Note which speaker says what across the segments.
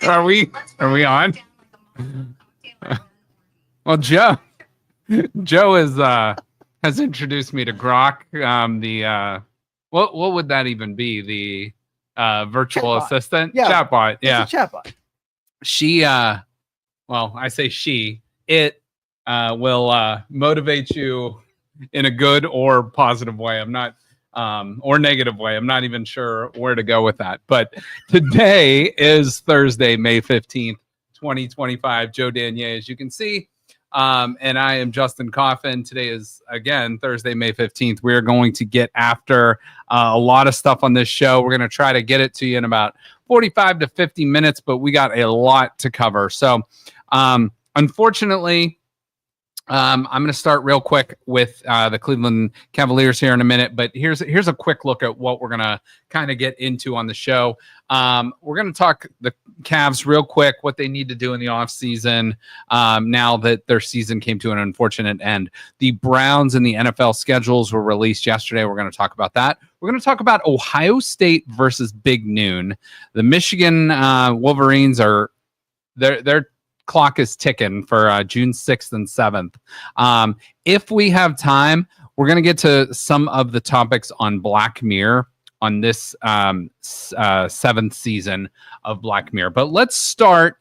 Speaker 1: Are we? Are we on? Well, Joe is has introduced me to Grok. What would that even be? The virtual
Speaker 2: Chatbot.
Speaker 1: assistant,
Speaker 2: Yeah,
Speaker 1: chatbot. Yeah,
Speaker 2: It's a chatbot.
Speaker 1: she. Well, I say she. It will motivate you in a good or positive way. I'm not. Or negative way. I'm not even sure where to go with that. But today is Thursday, May 15th, 2025. Joe Danier, as you can see. And I am Justin Coffin. Today is, again, Thursday, May 15th. We're going to get after a lot of stuff on this show. We're going to try to get it to you in about 45 to 50 minutes, but we got a lot to cover. So, unfortunately, I'm going to start real quick with the Cleveland Cavaliers here in a minute, but here's a quick look at what we're going to kind of get into on the show. We're going to talk the Cavs real quick, what they need to do in the offseason now that their season came to an unfortunate end. The Browns and the NFL schedules were released yesterday. We're going to talk about that. We're going to talk about Ohio State versus Big Noon. The Michigan Wolverines are they're clock is ticking for June 6th and 7th. If we have time, we're going to get to some of the topics on Black Mirror on this seventh season of Black Mirror. But let's start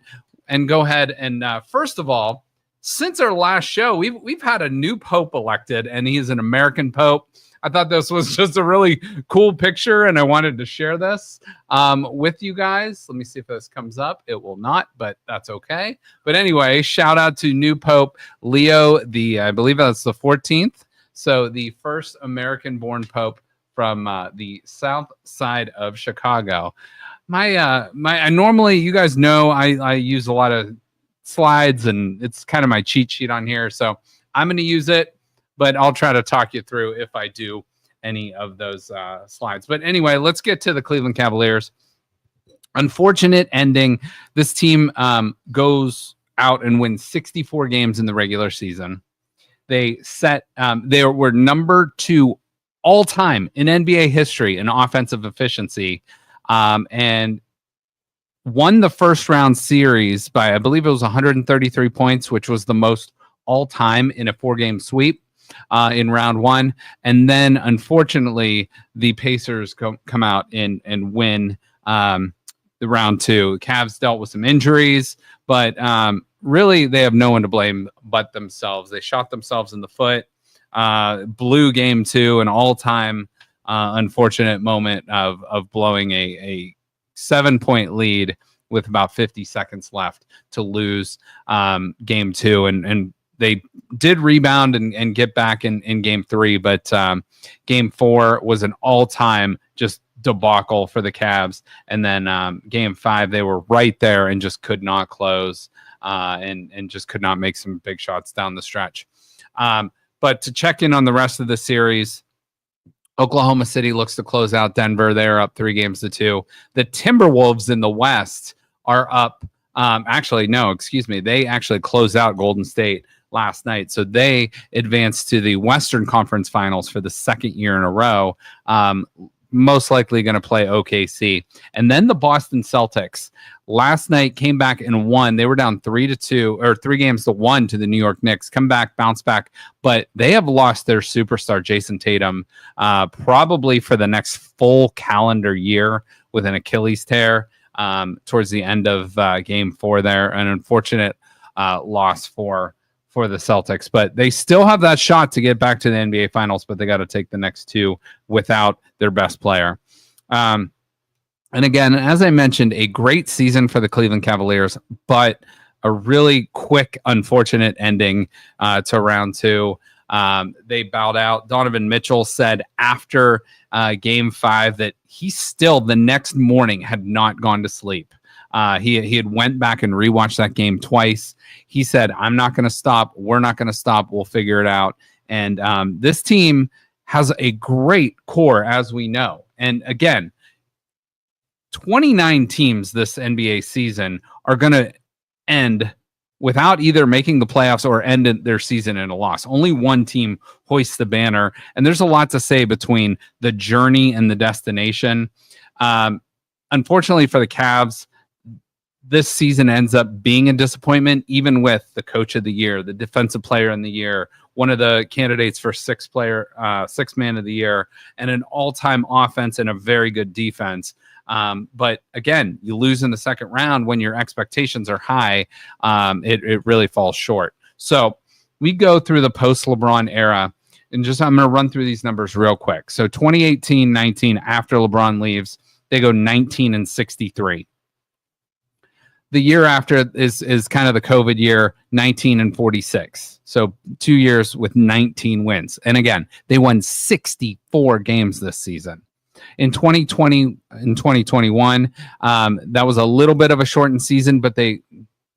Speaker 1: and go ahead and first of all, since our last show, we've had a new pope elected, and he is an American pope. I thought this was just a really cool picture, and I wanted to share this with you guys. Let me see if this comes up. It will not, but that's okay. But anyway, shout out to new Pope Leo, I believe that's the 14th. So the first American-born Pope from the south side of Chicago. I normally, you guys know, I use a lot of slides, and it's kind of my cheat sheet on here. So I'm going to use it, but I'll try to talk you through if I do any of those slides. But anyway, let's get to the Cleveland Cavaliers. Unfortunate ending. This team goes out and wins 64 games in the regular season. They were number 2 all time in NBA history in offensive efficiency, and won the first round series by, I believe it was 133 points, which was the most all time in a 4-game sweep in round 1. And then unfortunately the Pacers come out and win the round 2. Cavs dealt with some injuries, but really they have no one to blame but themselves. They shot themselves in the foot, blew game 2, an all-time unfortunate moment of blowing a 7-point lead with about 50 seconds left to lose game 2. And they did rebound and get back in game 3, but game 4 was an all-time just debacle for the Cavs. And then game 5, they were right there and just could not close and just could not make some big shots down the stretch. But to check in on the rest of the series, Oklahoma City looks to close out Denver. They're up 3-2. The Timberwolves in the West are up. They actually closed out Golden State last night. So they advanced to the Western Conference Finals for the second year in a row. Most likely going to play OKC. And then the Boston Celtics last night came back and won. They were down 3-2 or 3-1 to the New York Knicks. Come back, bounce back. But they have lost their superstar, Jason Tatum, probably for the next full calendar year with an Achilles tear towards the end of game 4 there. An unfortunate loss for the Celtics, but they still have that shot to get back to the NBA Finals, but they got to take the next 2 without their best player. And again, as I mentioned, a great season for the Cleveland Cavaliers, but a really quick, unfortunate ending to round 2. They bowed out. Donovan Mitchell said after game 5 that he still the next morning had not gone to sleep. He had went back and rewatched that game twice. He said, I'm not going to stop. We're not going to stop. We'll figure it out. And this team has a great core, as we know. And again, 29 teams this NBA season are going to end without either making the playoffs or end their season in a loss. Only one team hoists the banner. And there's a lot to say between the journey and the destination. Unfortunately for the Cavs, this season ends up being a disappointment, even with the coach of the year, the defensive player in the year, one of the candidates for sixth man of the year, and an all-time offense and a very good defense. But again, you lose in the second round when your expectations are high. It really falls short. So we go through the post-LeBron era, and I'm going to run through these numbers real quick. So 2018-19, after LeBron leaves, they go 19-63. The year after is kind of the COVID year, 19-46. So 2 years with 19 wins. And again, they won 64 games this season. In 2020 and 2021, that was a little bit of a shortened season, but they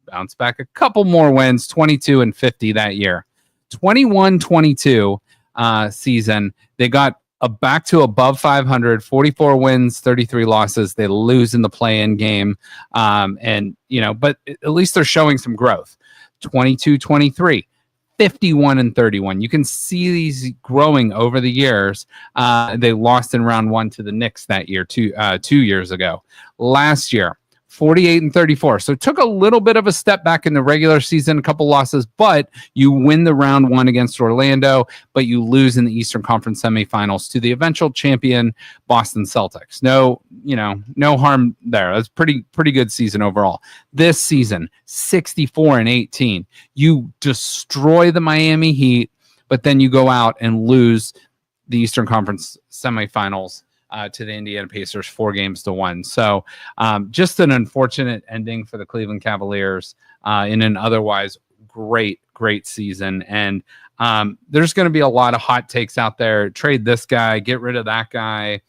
Speaker 1: bounced back a couple more wins, 22-50 that year. 21-22 season, they got back to above 500, 44 wins, 33 losses. They lose in the play-in game. But at least they're showing some growth. 22-23, 51-31. You can see these growing over the years. They lost in round one to the Knicks that year, 2 years ago. Last year, 48-34. So it took a little bit of a step back in the regular season, a couple losses, but you win the round one against Orlando, but you lose in the Eastern Conference semifinals to the eventual champion Boston Celtics. No harm there. That's pretty good season overall. This season, 64-18. You destroy the Miami Heat, but then you go out and lose the Eastern Conference semifinals to the Indiana Pacers 4-1. So just an unfortunate ending for the Cleveland Cavaliers in an otherwise great
Speaker 2: season. And there's going to be a lot of hot takes out there. Trade this guy, get rid of that guy,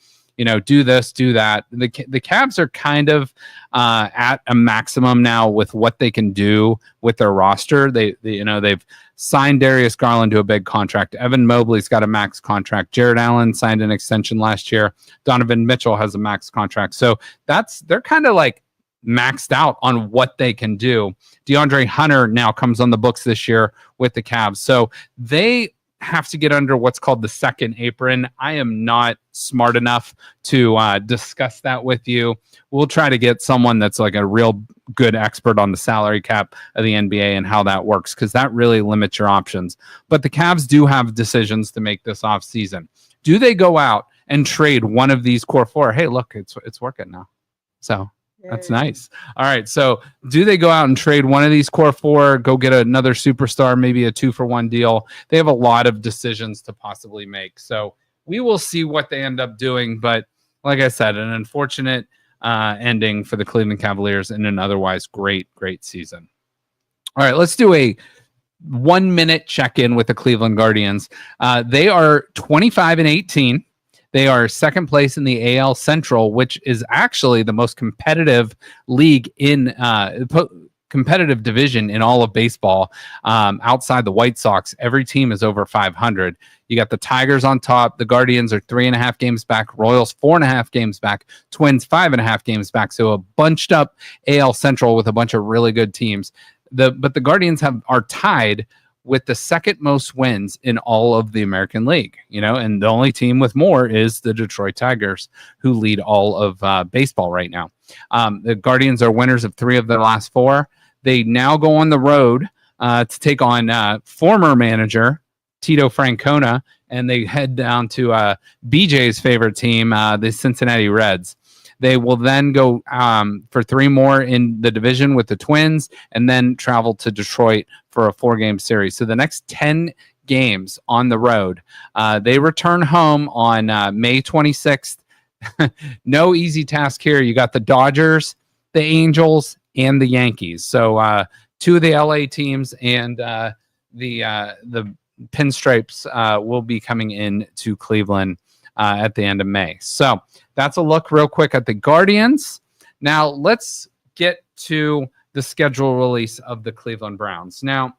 Speaker 2: do this, do that. The Cavs are kind of at a maximum now with what they can do with their roster. They've signed Darius Garland to a big contract. Evan Mobley's got a max contract. Jared Allen signed an extension last year. Donovan Mitchell has a max contract. So they're kind of like maxed out on what they can do. DeAndre Hunter now comes on the books this year with the Cavs. So they have to get under what's called the second apron. I am not smart enough to discuss that with you. We'll try to get someone that's like a real good expert on the salary cap of the NBA and how that works, because that really limits your options. But the Cavs do have decisions to make this offseason. Do they go out and trade one of these core four? Hey, look, it's working now. So that's nice. All right. So do they go out and trade one of these core four, go get another superstar, maybe a 2-for-1 deal? They have a lot of decisions to possibly make. So we will see what they end up doing. But like I said, an unfortunate ending for the Cleveland Cavaliers in an otherwise great season. All right. Let's do a 1-minute check-in with the Cleveland Guardians. They are 25-18. They are second place in the AL Central, which is actually the most competitive league in competitive division in all of baseball. Outside the White Sox, every team is over 500. You got the Tigers on top. The Guardians are 3.5 games back. Royals 4.5 games back. Twins 5.5 games back. So a bunched up AL Central with a bunch of really good teams. But the Guardians are tied with the second most wins in all of the American League, and the only team with more is the Detroit Tigers, who lead all of baseball right now. The Guardians are winners of 3 of their last 4. They now go on the road to take on former manager Tito Francona, and they head down to BJ's favorite team, the Cincinnati Reds. They will then go for 3 more in the division with the Twins, and then travel to Detroit for a 4-game series. So the next 10 games on the road, they return home on May 26th. No easy task here. You got the Dodgers, the Angels, and the Yankees. So 2 of the LA teams and the Pinstripes will be coming in to Cleveland at the end of May. So that's a look real quick at the Guardians. Now let's get to the schedule release of the Cleveland Browns. Now,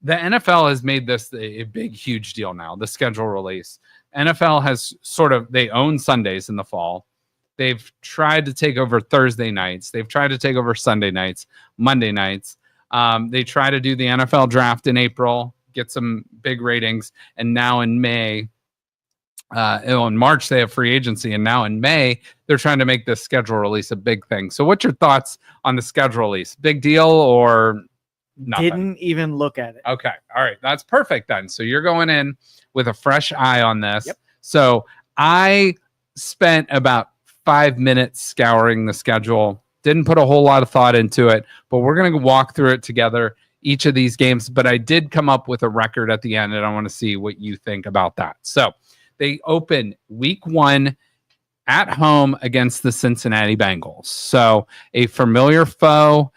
Speaker 2: the NFL has made this a big, huge deal now, the schedule release. NFL has they own Sundays in the fall. They've tried to take over Thursday nights. They've tried to take over Sunday nights, Monday nights. They try to do the NFL draft in April, get some big ratings. And now in May, In March they have free agency, and now in May they're trying to make this schedule release a big thing. So what's your thoughts on the schedule release? Big deal or nothing?
Speaker 3: Didn't even look at it.
Speaker 2: Okay, all right, that's perfect then. So you're going in with a fresh eye on this.
Speaker 3: Yep.
Speaker 2: So I spent about 5 minutes scouring the schedule. Didn't put a whole lot of thought into it, but we're going to walk through it together, each of these games. But I did come up with a record at the end, and I want to see what you think about that. So they open week 1 at home against the Cincinnati Bengals. So a familiar foe.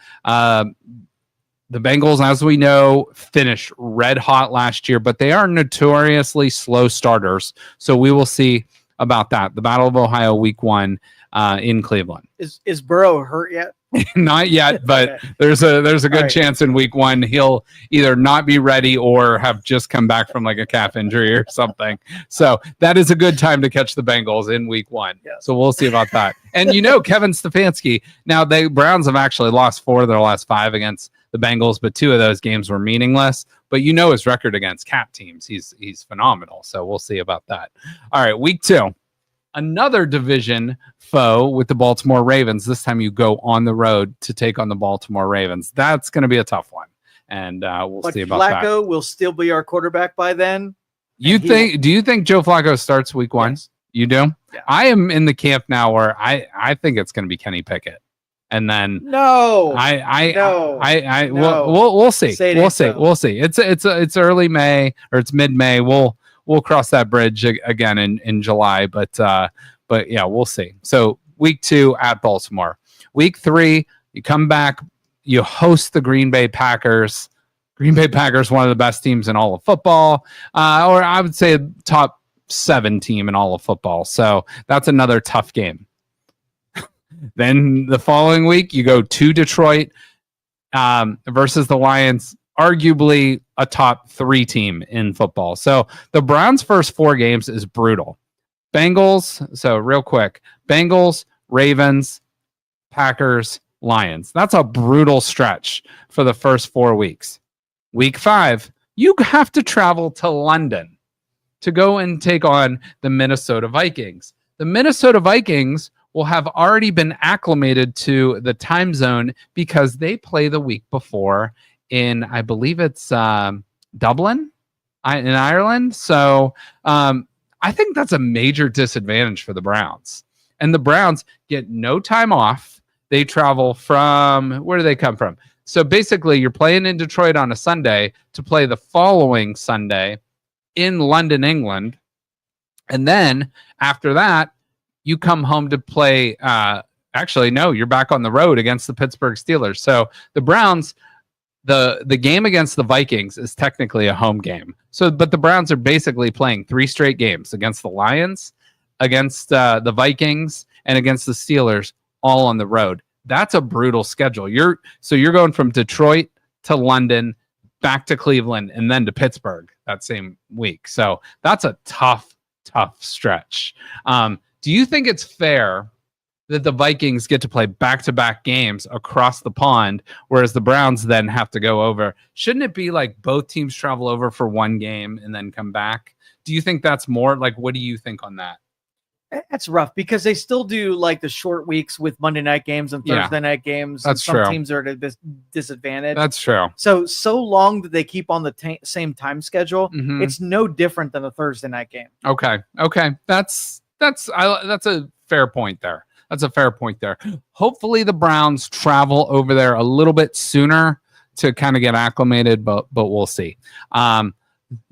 Speaker 2: The Bengals, as we know, finished red hot last year, but they are notoriously slow starters. So we will see about that. The Battle of Ohio week 1 in Cleveland.
Speaker 3: Is Burrow hurt yet?
Speaker 2: Not yet, but
Speaker 3: Okay.
Speaker 2: there's a good
Speaker 3: Right.
Speaker 2: chance in week 1 he'll either not be ready or have just come back from like a calf injury or something. So that is a good time to catch the Bengals in week 1.
Speaker 3: Yes.
Speaker 2: So we'll see about that. And Kevin Stefanski. Now the Browns have actually lost 4 of their last 5 against the Bengals, but 2 of those games were meaningless. But his record against cap teams. He's phenomenal. So we'll see about that. All right, week 2. Another division foe with the Baltimore Ravens. This time you go on the road to take on the Baltimore Ravens. That's going to be a tough one, and we'll see about that.
Speaker 3: Flacco will still be our quarterback by then.
Speaker 2: Do you think Joe Flacco starts week 1?
Speaker 3: Yes.
Speaker 2: You do?
Speaker 3: Yeah.
Speaker 2: I am in the camp now where I think it's going to be Kenny Pickett, and then
Speaker 3: No.
Speaker 2: we'll see.
Speaker 3: Say it
Speaker 2: We'll
Speaker 3: ain't
Speaker 2: see.
Speaker 3: so.
Speaker 2: We'll see. It's early May or it's mid May. We'll cross that bridge again in July, but yeah, we'll see. So week 2 at Baltimore. Week 3, you come back, you host the Green Bay Packers. Green Bay Packers, one of the best teams in all of football, or I would say top 7 team in all of football. So that's another tough game. Then the following week, you go to Detroit versus the Lions, arguably a top 3 team in football. So the Browns' first 4 games is brutal. Bengals, so real quick, Bengals, Ravens, Packers, Lions. That's a brutal stretch for the first 4 weeks. Week 5, you have to travel to London to go and take on the Minnesota Vikings. The Minnesota Vikings will have already been acclimated to the time zone because they play the week before in, I believe it's Dublin in Ireland. So I think that's a major disadvantage for the Browns. And the Browns get no time off. They travel from, where do they come from? So basically, you're playing in Detroit on a Sunday to play the following Sunday in London, England. And then after that, you come home to play. Actually, no, you're back on the road against the Pittsburgh Steelers. So the Browns, the game against the Vikings is technically a home game. So, but the Browns are basically playing 3 straight games against the Lions, against the Vikings, and against the Steelers, all on the road. That's a brutal schedule. You're going from Detroit to London, back to Cleveland, and then to Pittsburgh that same week. So that's a tough stretch. Do you think it's fair that the Vikings get to play back-to-back games across the pond, whereas the Browns then have to go over? Shouldn't it be like both teams travel over for one game and then come back? Do you think that's more like, what do you think on that?
Speaker 3: That's rough because they still do like the short weeks with Monday night games and Thursday night games.
Speaker 2: That's
Speaker 3: and some
Speaker 2: true.
Speaker 3: teams are at a disadvantage.
Speaker 2: That's true.
Speaker 3: So long that they keep on the same time schedule,
Speaker 2: Mhm.
Speaker 3: it's no different than a Thursday night game.
Speaker 2: Okay. That's a fair point there. Hopefully the Browns travel over there a little bit sooner to kind of get acclimated, but we'll see.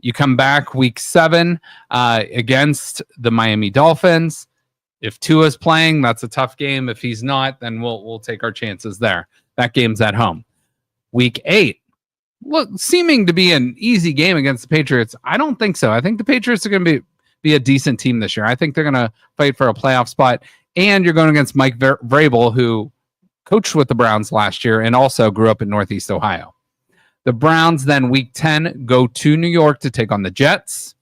Speaker 2: You come back week 7 against the Miami Dolphins. If Tua's playing, that's a tough game. If he's not, then we'll take our chances there. That game's at home. Week 8, seeming to be an easy game against the Patriots. I don't think so. I think the Patriots are going to be a decent team this year. I think they're going to fight for a playoff spot. And you're going against Mike Vrabel, who coached with the Browns last year and also grew up in Northeast Ohio. The Browns then week 10 go to New York to take on the Jets.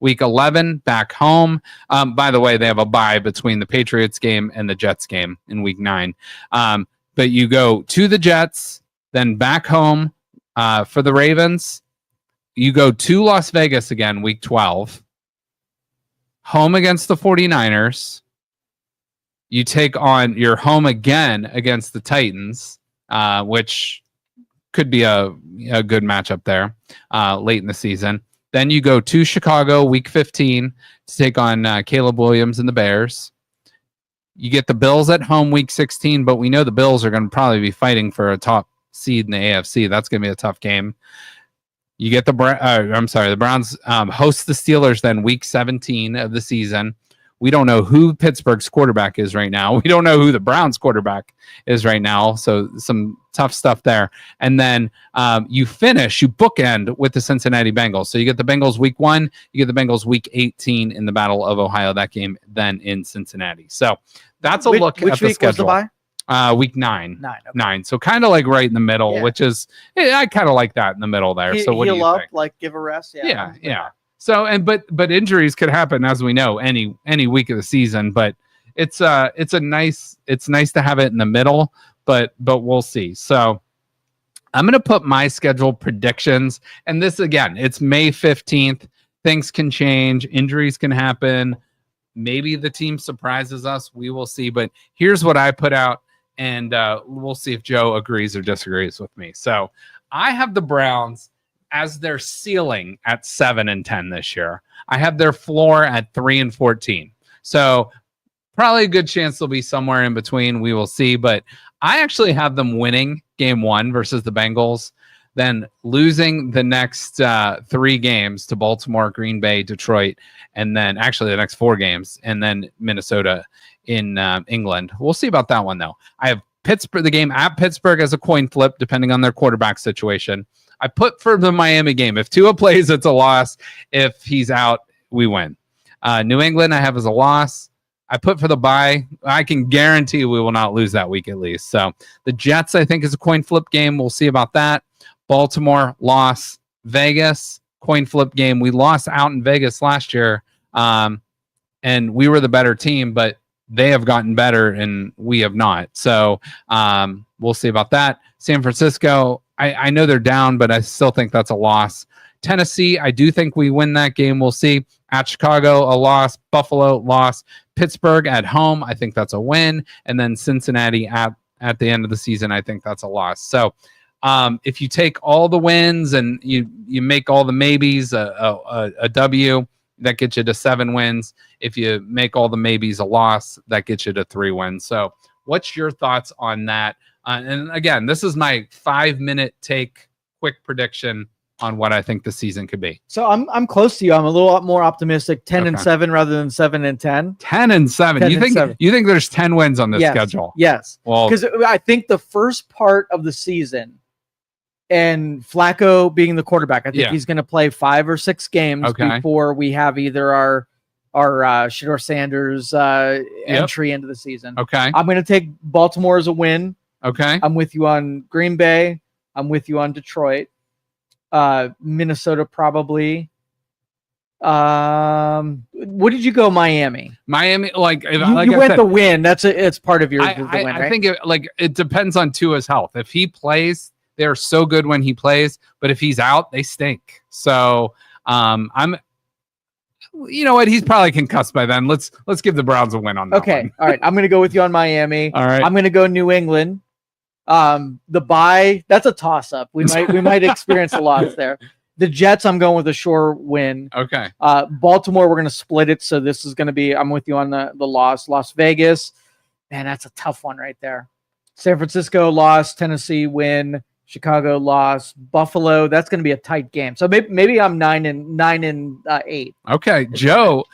Speaker 2: Week 11 back home. By the way, they have a bye between the Patriots game and the Jets game in week 9. But you go to the Jets, then back home for the Ravens. You go to Las Vegas again, week 12. home against the 49ers. You take on your home again against the Titans, which could be a good matchup there late in the season. Then you go to Chicago week 15 to take on Caleb Williams and the Bears. You get the Bills at home week 16, but we know the Bills are going to probably be fighting for a top seed in the AFC. That's going to be a tough game. You get the Browns host the Steelers then week 17 of the season. We don't know who Pittsburgh's quarterback is right now. We don't know who the Browns quarterback is right now. So some tough stuff there. And then you bookend with the Cincinnati Bengals. So you get the Bengals week 1, you get the Bengals week 18 in the Battle of Ohio. That game then in Cincinnati. So that's a look at the schedule. Which week was the bye? Week 9. Okay. 9. So kind of like right in the middle, which is, I kind of like that in the middle there. So what do you think?
Speaker 3: Like give a rest.
Speaker 2: Yeah. So but injuries could happen, as we know, any week of the season. But it's nice to have it in the middle. But we'll see. So I'm gonna put my schedule predictions, and this again, it's May 15th. Things can change, injuries can happen. Maybe the team surprises us. We will see. But here's what I put out, and we'll see if Joe agrees or disagrees with me. So I have the Browns as their ceiling at 7-10 this year. I have their floor at 3-14. So probably a good chance they'll be somewhere in between. We will see. But I actually have them winning game 1 versus the Bengals, then losing the next 3 games to Baltimore, Green Bay, Detroit, and then actually the next 4 games, and then Minnesota in England. We'll see about that one, though. I have the game at Pittsburgh as a coin flip, depending on their quarterback situation. I put for the Miami game. If Tua plays, it's a loss. If he's out, we win. New England, I have as a loss. I put for the bye. I can guarantee we will not lose that week at least. So the Jets, I think, is a coin flip game. We'll see about that. Baltimore, loss. Vegas, coin flip game. We lost out in Vegas last year, and we were the better team, but they have gotten better and we have not. So we'll see about that. San Francisco, I know they're down, but I still think that's a loss. Tennessee, I do think we win that game. We'll see. At Chicago, a loss. Buffalo, loss. Pittsburgh at home, I think that's a win. And then Cincinnati at the end of the season, I think that's a loss. So if you take all the wins and you make all the maybes a W, that gets you to 7 wins. If you make all the maybes a loss, that gets you to 3 wins. So what's your thoughts on that? And again, this is my 5-minute take, quick prediction on what I think the season could be.
Speaker 3: So I'm close to you. I'm a little more optimistic. 10-7 rather than 7-10.
Speaker 2: 10-7. You think there's 10 wins on this schedule?
Speaker 3: Yes. Well, because I think the first part of the season, and Flacco being the quarterback, I think he's going to play 5 or 6 games before we have either our Shedeur Sanders entry into the season.
Speaker 2: Okay.
Speaker 3: I'm going to take Baltimore as a win.
Speaker 2: Okay.
Speaker 3: I'm with you on Green Bay. I'm with you on Detroit. Minnesota probably. What did you go? Miami,
Speaker 2: like
Speaker 3: you went the win. It's part of your the win, right?
Speaker 2: I think it depends on Tua's health. If he plays, they're so good when he plays, but if he's out, they stink. So you know what? He's probably concussed by then. Let's give the Browns a win on that.
Speaker 3: Okay.
Speaker 2: One.
Speaker 3: All right. I'm going to go with you on Miami.
Speaker 2: All right.
Speaker 3: I'm going to go New England. The bye, that's a toss up. We might experience a loss there. The Jets, I'm going with a sure win.
Speaker 2: Okay.
Speaker 3: Baltimore, we're going to split it. So this is going to be, I'm with you on the loss. Las Vegas, man, that's a tough one right there. San Francisco loss, Tennessee win, Chicago loss, Buffalo. That's going to be a tight game. So maybe I'm 9-8.
Speaker 2: Okay, Joe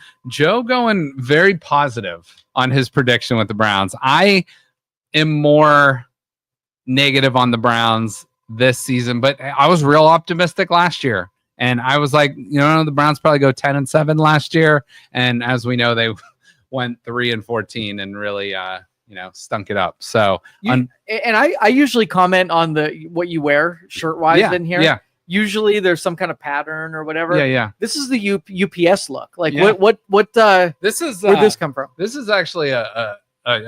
Speaker 2: going very positive on his prediction with the Browns. I am more negative on the Browns this season, but I was real optimistic last year, and I was like, the Browns probably go 10-7 last year, and as we know, they went 3-14 and really stunk it up. So
Speaker 3: I usually comment on what you wear shirt wise in here.
Speaker 2: Yeah.
Speaker 3: Usually there's some kind of pattern or whatever.
Speaker 2: Yeah.
Speaker 3: This is the UPS look. Like what
Speaker 2: this is
Speaker 3: where'd this come from?
Speaker 2: This is actually a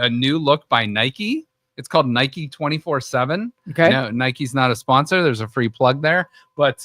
Speaker 2: new look by Nike. It's called Nike 24/7.
Speaker 3: Okay.
Speaker 2: Nike's not a sponsor. There's a free plug there, but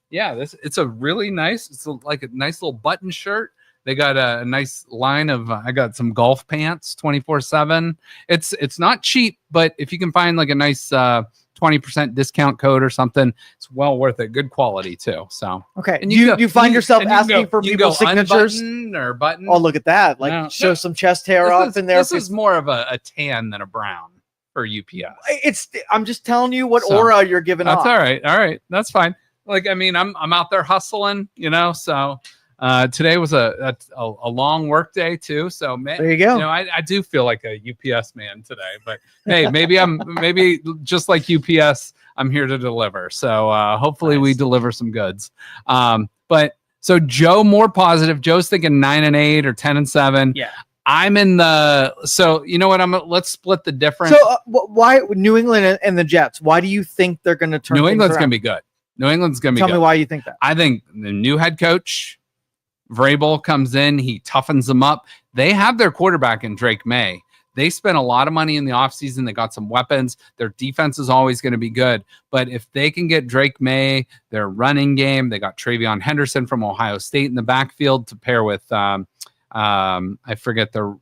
Speaker 2: it's a really nice. It's like a nice little button shirt. They got a nice line of I got some golf pants 24/7. It's not cheap, but if you can find like a nice 20% discount code or something, it's well worth it. Good quality too. So
Speaker 3: okay.
Speaker 2: and
Speaker 3: You find yourself asking for people's signatures
Speaker 2: or button.
Speaker 3: Oh, look at that! Like show some chest hair off in there.
Speaker 2: This is more of a tan than a brown for UPS.
Speaker 3: I'm just telling you what aura you're giving off.
Speaker 2: That's all right. All right, that's fine. Like I mean, I'm out there hustling, so. Today was a long work day too, so
Speaker 3: there you go.
Speaker 2: I do feel like a UPS man today, but hey, maybe just like UPS, I'm here to deliver. So hopefully we deliver some goods. But so Joe more positive. Joe's thinking 9-8 or 10-7.
Speaker 3: Yeah.
Speaker 2: I'm in so you know what? Let's split the difference.
Speaker 3: So why New England and the Jets? Why do you think they're going to turn?
Speaker 2: New England's going to be good. New England's going to be good.
Speaker 3: Tell me why you think that.
Speaker 2: I think the new head coach, Vrabel, comes in, he toughens them up. They have their quarterback in Drake May. They spent a lot of money in the offseason. They got some weapons. Their defense is always going to be good. But if they can get Drake May, their running game, they got Travion Henderson from Ohio State in the backfield to pair with, I forget the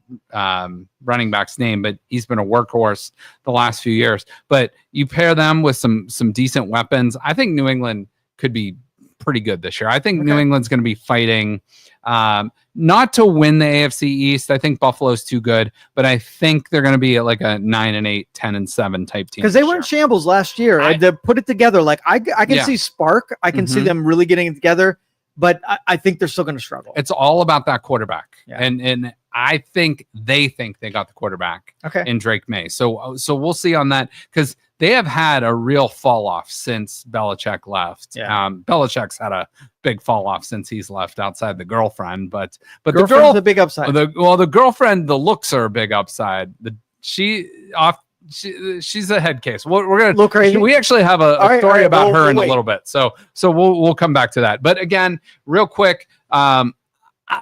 Speaker 2: running back's name, but he's been a workhorse the last few years. But you pair them with some decent weapons. I think New England could be pretty good this year. I think New England's going to be fighting not to win the AFC East. I think Buffalo's too good, but I think they're going to be at like a 9-8, 10-7 type team.
Speaker 3: Because they were in shambles last year. To put it together, like I can see spark. I can see them really getting it together, but I think they're still going to struggle.
Speaker 2: It's all about that quarterback. Yeah. And I think they got the quarterback in Drake May. So we'll see on that because they have had a real fall off since Belichick left. Yeah. Belichick's had a big fall off since he's left outside the girlfriend, but
Speaker 3: girlfriend's a big upside.
Speaker 2: The girlfriend, the looks are a big upside. She's a head case. We're gonna look crazy. We actually have a story about her in a little bit. So we'll come back to that. But again, real quick.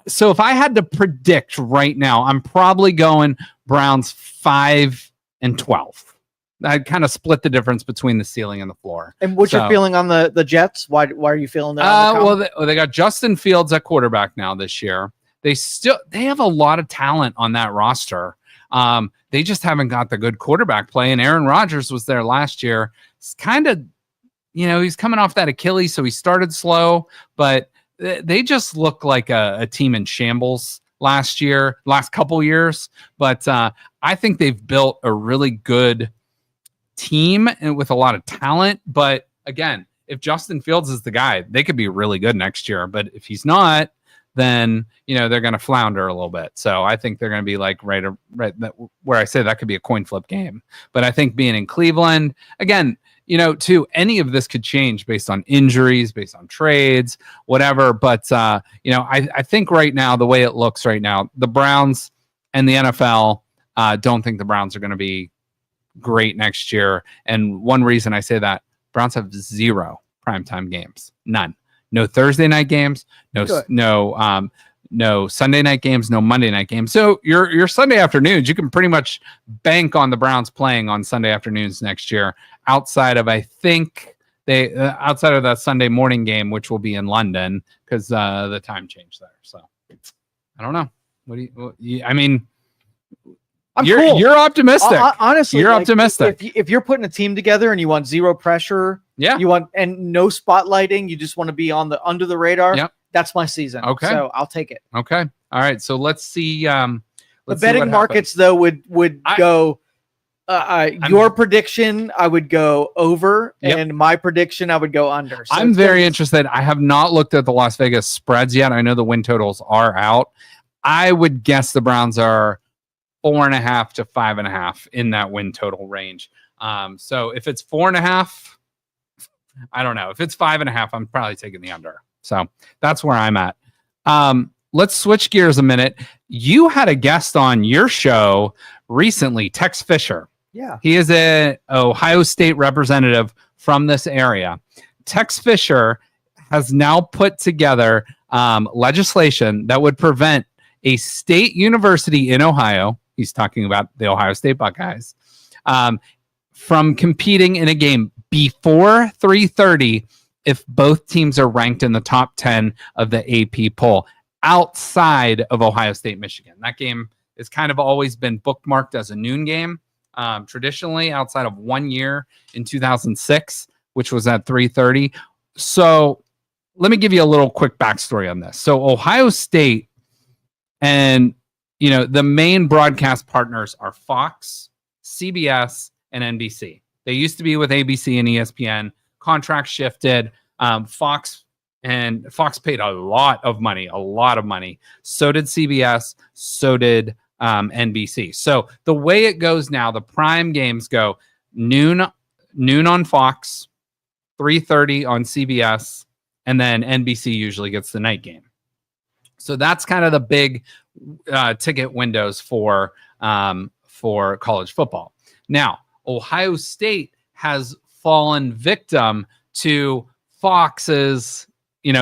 Speaker 2: So if I had to predict right now, I'm probably going Browns 5-12. I kind of split the difference between the ceiling and the floor.
Speaker 3: And what's your feeling on the Jets? Why are you feeling that?
Speaker 2: Well, they got Justin Fields at quarterback now this year. They have a lot of talent on that roster. They just haven't got the good quarterback play. And Aaron Rodgers was there last year. It's kind of, he's coming off that Achilles, so he started slow, but they just look like a team in shambles last couple years. But I think they've built a really good team and with a lot of talent. But again, if Justin Fields is the guy, they could be really good next year. But if he's not, then they're going to flounder a little bit. So I think they're going to be like right where I say that could be a coin flip game. But I think being in Cleveland again, too, any of this could change based on injuries, based on trades, whatever. But I think right now, the way it looks right now, the Browns and the NFL don't think the Browns are going to be great next year. And one reason I say that, Browns have 0 primetime games, none. No Thursday night games, no Sunday night games, no Monday night games. So your Sunday afternoons, you can pretty much bank on the Browns playing on Sunday afternoons next year. Outside of outside of that Sunday morning game, which will be in London because the time changed there. So I don't know. You're optimistic.
Speaker 3: Honestly,
Speaker 2: you're optimistic.
Speaker 3: If you're putting a team together and you want 0 pressure, you want and no spotlighting, you just want to be under the radar.
Speaker 2: Yep.
Speaker 3: That's my season.
Speaker 2: Okay,
Speaker 3: so I'll take it.
Speaker 2: Okay, all right. So let's see. The
Speaker 3: betting markets though would go. Your prediction, I would go over, and my prediction, I would go under. So
Speaker 2: I'm very interested. I have not looked at the Las Vegas spreads yet. I know the win totals are out. I would guess the Browns are 4.5 to 5.5 in that win total range. So if it's 4.5, I don't know. If it's 5.5, I'm probably taking the under. So that's where I'm at. Let's switch gears a minute. You had a guest on your show recently, Tex Fisher.
Speaker 3: Yeah.
Speaker 2: He is an Ohio State representative from this area. Tex Fisher has now put together legislation that would prevent a state university in Ohio, he's talking about the Ohio State Buckeyes, from competing in a game before 3:30 if both teams are ranked in the top 10 of the AP poll. outside of Ohio State, Michigan. That game has kind of always been bookmarked as a noon game, traditionally, outside of 1 year in 2006, which was at 3:30. So let me give you a little quick backstory on this. So Ohio State and, the main broadcast partners are Fox, CBS, and NBC. They used to be with ABC and ESPN. Contract shifted. Fox paid a lot of money. So did CBS. So did NBC. So the way it goes now, the prime games go noon on Fox, 3:30 on CBS, and then NBC usually gets the night game. So that's kind of the big ticket windows for college football. Now, Ohio State has fallen victim to Fox's,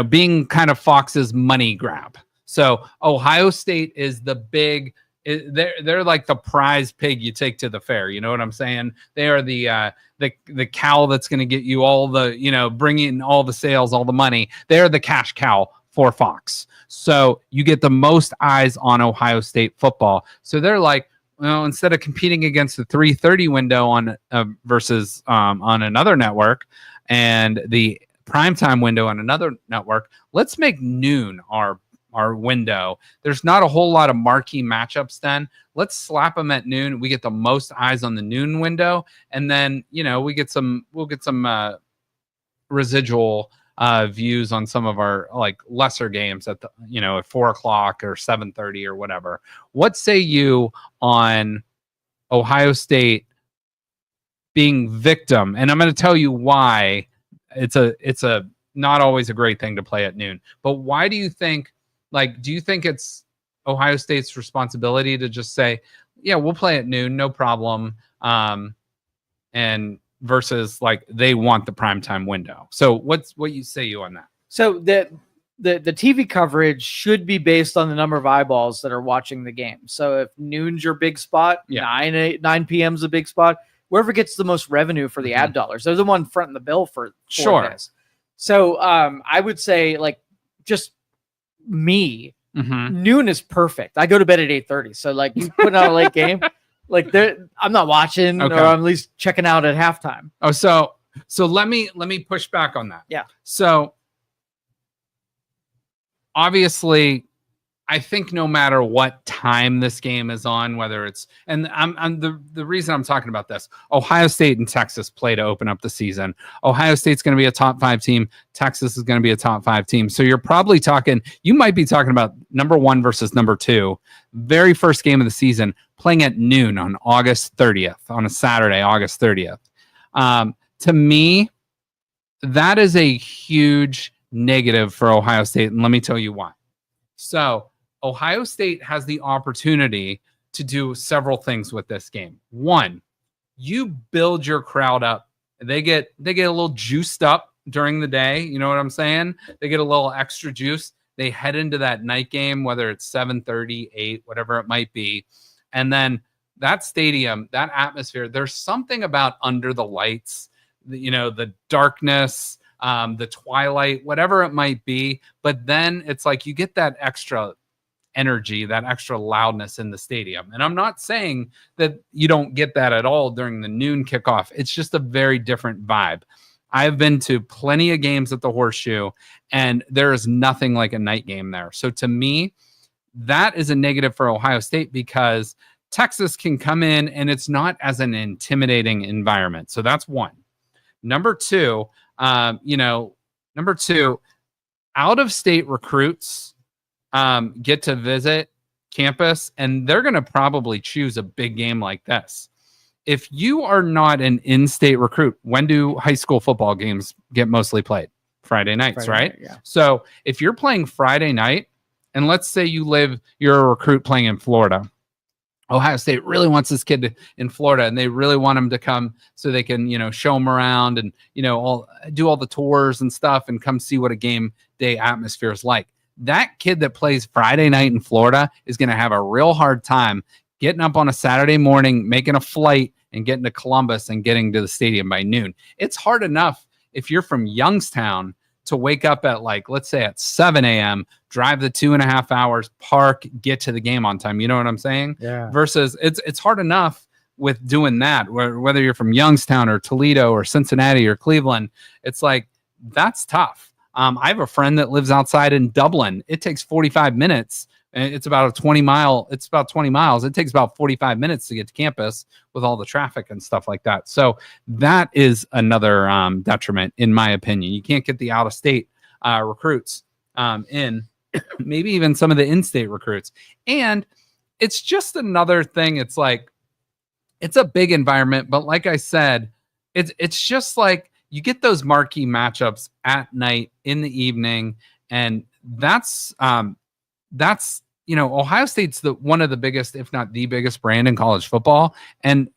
Speaker 2: being kind of Fox's money grab. So Ohio State is the big, they're like the prize pig you take to the fair. You know what I'm saying? They are the cow that's going to get you all the, bring in all the sales, all the money. They're the cash cow for Fox. So you get the most eyes on Ohio State football. So they're like, well, instead of competing against the 3:30 window on versus on another network and the primetime window on another network, let's make noon our window. There's not a whole lot of marquee matchups then. Let's slap them at noon. We get the most eyes on the noon window, and then we'll get some residual views on some of our like lesser games at the at 4:00 or 7:30 or whatever. What say you on Ohio State being victim? And I'm going to tell you why it's a not always a great thing to play at noon. But why do you think? Like, do you think it's Ohio State's responsibility to just say, yeah, we'll play at noon, no problem, and versus like they want the primetime window? So what you say you on that? So
Speaker 3: the TV coverage should be based on the number of eyeballs that are watching the game. So if noon's your big spot, 9 p.m. is a big spot, whoever gets the most revenue for the ad dollars, they're the one fronting the bill for this. So I would say like just me, noon is perfect. I go to bed at 8:30. So like you put out a late game, like I'm not watching or I'm at least checking out at halftime.
Speaker 2: Oh, so let me push back on that.
Speaker 3: Yeah.
Speaker 2: So obviously, I think no matter what time this game is on, whether it's and I'm the reason I'm talking about this, Ohio State and Texas play to open up the season. Ohio State's going to be a top 5 team. Texas is going to be a top 5 team. So you might be talking about number 1 versus number 2, very first game of the season, playing at noon on August 30th, on a Saturday, August 30th. To me, that is a huge negative for Ohio State, and let me tell you why. So Ohio State has the opportunity to do several things with this game. One, you build your crowd up. They get a little juiced up during the day. You know what I'm saying? They get a little extra juice. They head into that night game, whether it's 7:30, 8, whatever it might be. And then that stadium, that atmosphere, there's something about under the lights, the darkness, the twilight, whatever it might be. But then it's like you get that extra energy, that extra loudness in the stadium. And I'm not saying that you don't get that at all during the noon kickoff. It's just a very different vibe. I've been to plenty of games at the Horseshoe, and there is nothing like a night game there. So to me, that is a negative for Ohio State because Texas can come in and it's not as an intimidating environment. So that's one. Number two, out-of-state recruits get to visit campus, and they're going to probably choose a big game like this. If you are not an in-state recruit, when do high school football games get mostly played? Friday nights, right?
Speaker 3: Yeah.
Speaker 2: So if you're playing Friday night, and let's say you're a recruit playing in Florida, Ohio State really wants this kid in Florida, and they really want him to come so they can, show him around and, do all the tours and stuff and come see what a game day atmosphere is like. That kid that plays Friday night in Florida is going to have a real hard time getting up on a Saturday morning, making a flight and getting to Columbus and getting to the stadium by noon. It's hard enough if you're from Youngstown to wake up at like, let's say at 7 a.m., drive the 2.5 hours, park, get to the game on time. You know what I'm saying?
Speaker 3: Yeah.
Speaker 2: Versus it's hard enough with doing that, whether you're from Youngstown or Toledo or Cincinnati or Cleveland, it's like, that's tough. I have a friend that lives outside in Dublin. It takes 45 minutes. It's about 20 miles. It takes about 45 minutes to get to campus with all the traffic and stuff like that. So that is another detriment, in my opinion. You can't get the out-of-state recruits in, maybe even some of the in-state recruits. And it's just another thing. It's like, it's a big environment, but like I said, it's just like you get those marquee matchups at night in the evening, and that's Ohio State's one of the biggest, if not the biggest brand in college football, and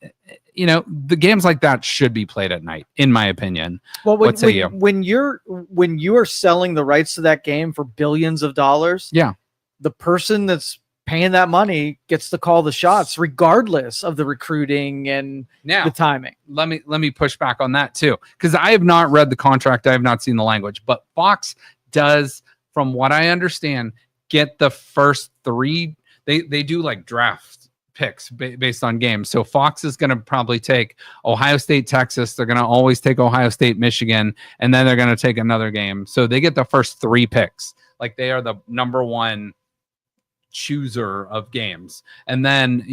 Speaker 2: the games like that should be played at night, in my opinion.
Speaker 3: Well,
Speaker 2: what say you?
Speaker 3: When you are selling the rights to that game for billions of dollars,
Speaker 2: yeah,
Speaker 3: the person that's paying that money gets to call the shots, regardless of the recruiting and the timing.
Speaker 2: Let me push back on that too, because I have not read the contract. I have not seen the language, but Fox does, from what I understand, get the first 3. They do like draft picks based on games. So Fox is going to probably take Ohio State, Texas. They're going to always take Ohio State, Michigan, and then they're going to take another game. So they get the first 3 picks. Like, they are the number one chooser of games. And then,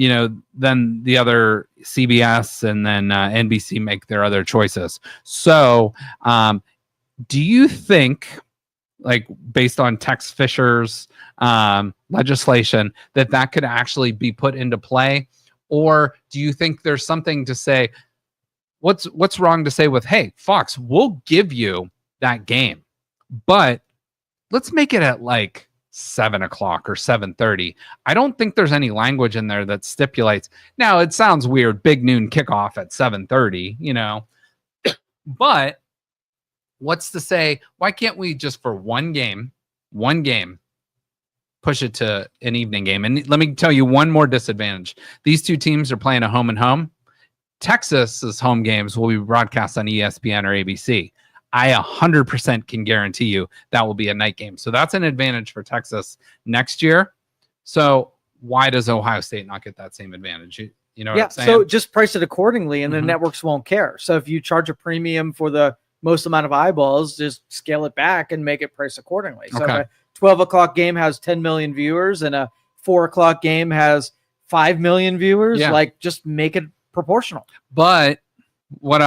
Speaker 2: then the other CBS and then NBC make their other choices. So do you think, like, based on Tex Fisher's legislation, that could actually be put into play? Or do you think there's something to say, what's wrong to say with, hey, Fox, we'll give you that game, but let's make it at like 7 o'clock or 7:30. I don't think there's any language in there that stipulates. Now, it sounds weird, big noon kickoff at 7:30, but what's to say, why can't we just for one game, push it to an evening game? And let me tell you one more disadvantage. These two teams are playing a home and home. Texas's home games will be broadcast on ESPN or ABC. I 100% can guarantee you that will be a night game. So that's an advantage for Texas next year. So why does Ohio State not get that same advantage? You know what I'm saying?
Speaker 3: So just price it accordingly, and the networks won't care. So if you charge a premium for the most amount of eyeballs, just scale it back and make it priced accordingly. So if a 12 o'clock game has 10 million viewers and a 4 o'clock game has 5 million viewers, like, just make it proportional.
Speaker 2: But what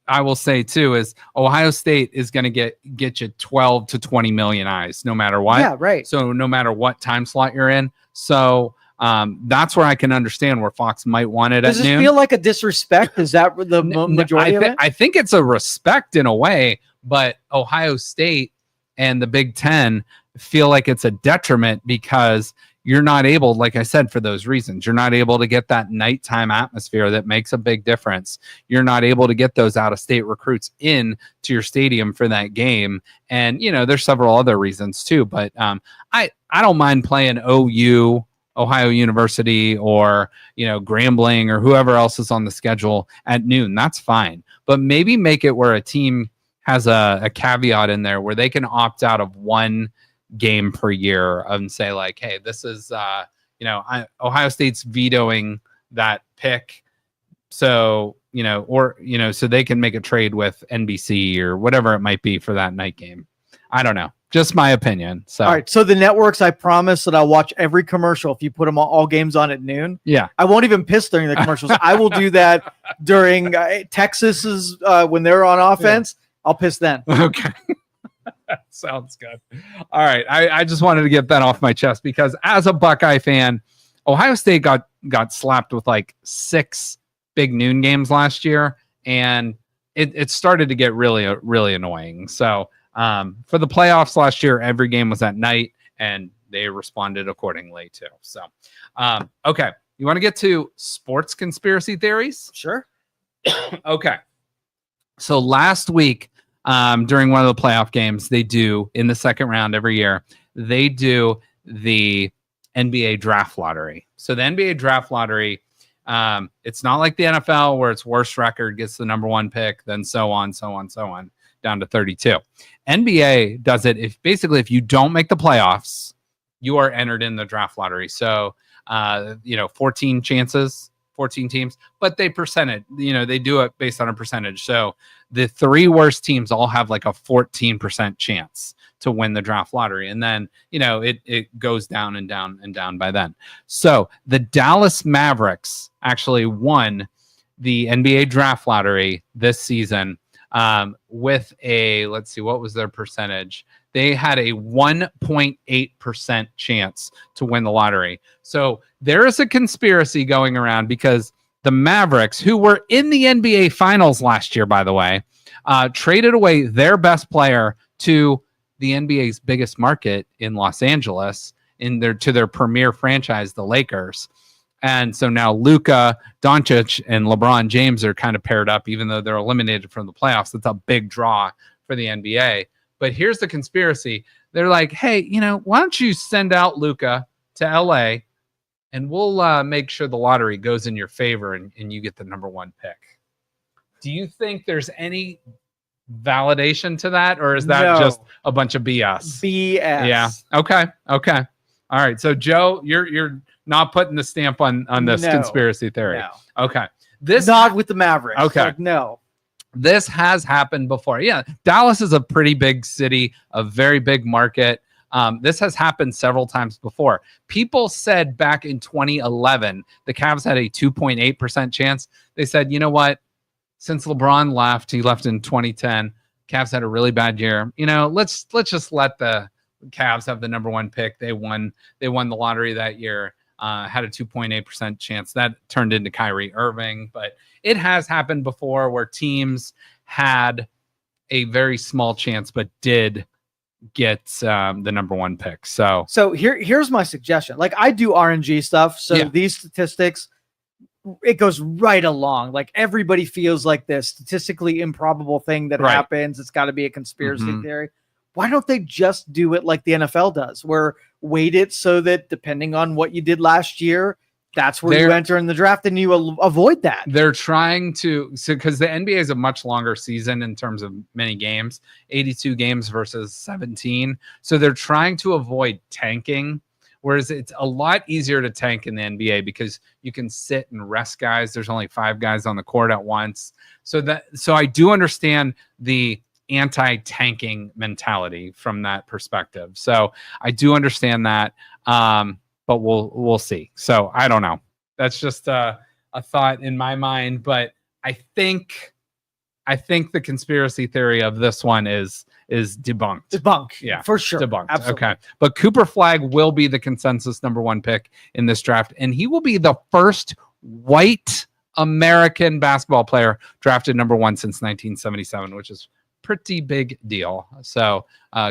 Speaker 2: I will say too is Ohio State is going to get you 12 to 20 million eyes no matter what.
Speaker 3: Yeah, right.
Speaker 2: So no matter what time slot you're in. So that's where I can understand where Fox might want it at noon.
Speaker 3: Does it feel like a disrespect? Is that the majority of it?
Speaker 2: I think it's a respect in a way, but Ohio State and the Big Ten feel like it's a detriment because you're not able, like I said, for those reasons, you're not able to get that nighttime atmosphere that makes a big difference. You're not able to get those out-of-state recruits in to your stadium for that game. And, there's several other reasons too, but I don't mind playing OU, Ohio University, or, Grambling or whoever else is on the schedule at noon. That's fine. But maybe make it where a team has a caveat in there where they can opt out of one game per year and say, like, hey, this is Ohio State's vetoing that pick, so so they can make a trade with NBC or whatever it might be for that night game. I don't know, just my opinion. So
Speaker 3: all right, so the networks, I promise that I'll watch every commercial if you put them all games on at noon.
Speaker 2: Yeah,
Speaker 3: I won't even piss during the commercials. I will do that during Texas's when they're on offense. I'll piss then.
Speaker 2: Okay. Sounds good. All right. I just wanted to get that off my chest because as a Buckeye fan, Ohio State got slapped with like 6 big noon games last year, and it started to get really, really annoying. So for the playoffs last year, every game was at night, and they responded accordingly too. So, okay. You want to get to sports conspiracy theories?
Speaker 3: Sure.
Speaker 2: Okay. So last week, during one of the playoff games, they do in the second round every year, they do the NBA draft lottery. So the NBA draft lottery, it's not like the NFL where it's worst record gets the number 1 pick, then so on. down to 32. NBA does it if you don't make the playoffs, you are entered in the draft lottery. So 14 chances, 14 teams, but they they do it based on a percentage. So the 3 worst teams all have like a 14% chance to win the draft lottery. And then, it goes down and down and down by then. So the Dallas Mavericks actually won the NBA draft lottery this season with let's see, what was their percentage? They had a 1.8% chance to win the lottery. So there is a conspiracy going around because the Mavericks, who were in the NBA Finals last year, by the way, traded away their best player to the NBA's biggest market in Los Angeles to their premier franchise, the Lakers. And so now Luka Doncic and LeBron James are kind of paired up, even though they're eliminated from the playoffs. That's a big draw for the NBA. But here's the conspiracy. They're like, hey, why don't you send out Luka to LA and we'll make sure the lottery goes in your favor and you get the number 1 pick. Do you think there's any validation to that, or is that just a bunch of BS?
Speaker 3: BS.
Speaker 2: Yeah. Okay. All right. So Joe, you're not putting the stamp on this conspiracy theory.
Speaker 3: No.
Speaker 2: Okay. This
Speaker 3: not with the Mavericks.
Speaker 2: Okay.
Speaker 3: No.
Speaker 2: This has happened before. Yeah. Dallas is a pretty big city, a very big market. This has happened several times before. People said back in 2011, the Cavs had a 2.8% chance. They said, you know what? Since LeBron left, he left in 2010. Cavs had a really bad year. Let's just let the Cavs have the number 1 pick. They won the lottery that year. Had a 2.8% chance. That turned into Kyrie Irving. But it has happened before where teams had a very small chance but did get the number 1 pick. So
Speaker 3: here's my suggestion. Like, I do RNG stuff. So these statistics, it goes right along. Like, everybody feels like this statistically improbable thing that happens. It's got to be a conspiracy theory. Why don't they just do it like the NFL does, where weight it so that depending on what you did last year, that's where you enter in the draft and you avoid that.
Speaker 2: They're trying to, because the NBA is a much longer season in terms of many games, 82 games versus 17. So they're trying to avoid tanking. Whereas it's a lot easier to tank in the NBA because you can sit and rest guys. There's only 5 guys on the court at once. So I do understand the anti-tanking mentality from that perspective. So I do understand that, but we'll see. So I don't know. That's just a thought in my mind. But I think the conspiracy theory of this one is debunked.
Speaker 3: Debunked.
Speaker 2: Yeah,
Speaker 3: for sure.
Speaker 2: Debunked.
Speaker 3: Absolutely.
Speaker 2: Okay. But Cooper Flagg will be the consensus number 1 pick in this draft. And he will be the first white American basketball player drafted number 1 since 1977, which is pretty big deal. So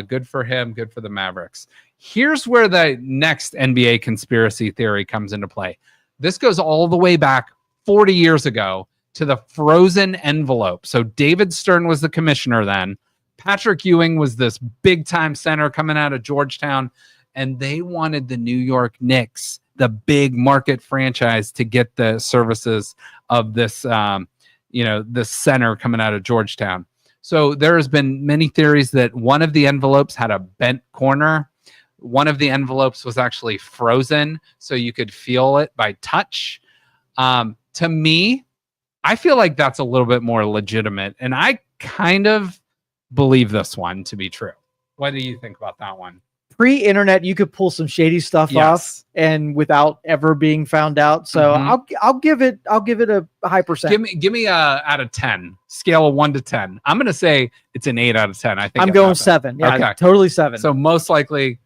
Speaker 2: good for him. Good for the Mavericks. Here's where the next NBA conspiracy theory comes into play. This goes all the way back 40 years ago to the frozen envelope. So David Stern was the commissioner then. Patrick Ewing was this big time center coming out of Georgetown, and they wanted the New York Knicks, the big market franchise, to get the services of this, this center coming out of Georgetown. So there has been many theories that one of the envelopes had a bent corner. One of the envelopes was actually frozen, so you could feel it by touch. To me, I feel like that's a little bit more legitimate, and I kind of believe this one to be true. What do you think about that one?
Speaker 3: Pre-internet, you could pull some shady stuff off, and without ever being found out. So I'll give it a high percent.
Speaker 2: Give me out of 10, scale of 1 to 10. I'm gonna say it's an 8 out of 10. I think
Speaker 3: I'm going 7. Yeah,
Speaker 2: okay.
Speaker 3: Totally 7.
Speaker 2: So most likely,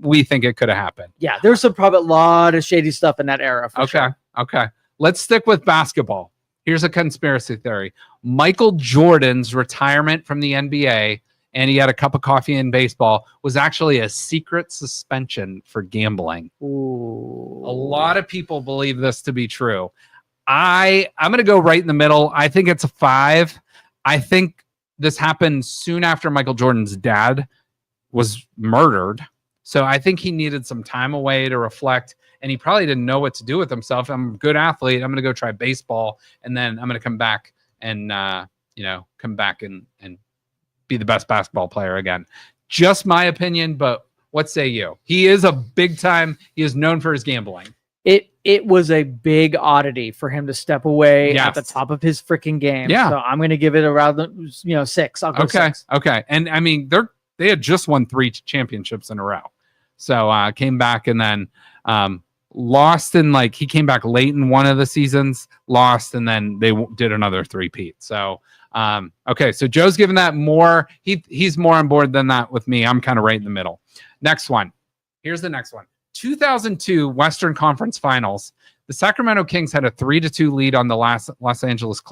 Speaker 2: we think it could have happened.
Speaker 3: Yeah, there's probably a lot of shady stuff in that era. For sure.
Speaker 2: Okay. Let's stick with basketball. Here's a conspiracy theory. Michael Jordan's retirement from the NBA, and he had a cup of coffee in baseball, was actually a secret suspension for gambling.
Speaker 3: Ooh.
Speaker 2: A lot of people believe this to be true. I'm going to go right in the middle. I think it's a 5. I think this happened soon after Michael Jordan's dad was murdered. So I think he needed some time away to reflect, and he probably didn't know what to do with himself. I'm a good athlete. I'm going to go try baseball, and then I'm going to come back and, be the best basketball player again. Just my opinion, but what say you? He is a big time. He is known for his gambling.
Speaker 3: It was a big oddity for him to step away at the top of his freaking game.
Speaker 2: Yeah.
Speaker 3: So I'm going to give it around 6. I'll go 6.
Speaker 2: Okay. And I mean, they had just won 3 championships in a row. So came back and then lost in he came back late in one of the seasons, lost, and then they did another 3-peat. So okay, so Joe's giving that more. He's more on board than that with me. I'm kind of right in the middle. Next one. Here's the next one. 2002 Western Conference Finals. The Sacramento Kings had a 3-2 lead on the Los Angeles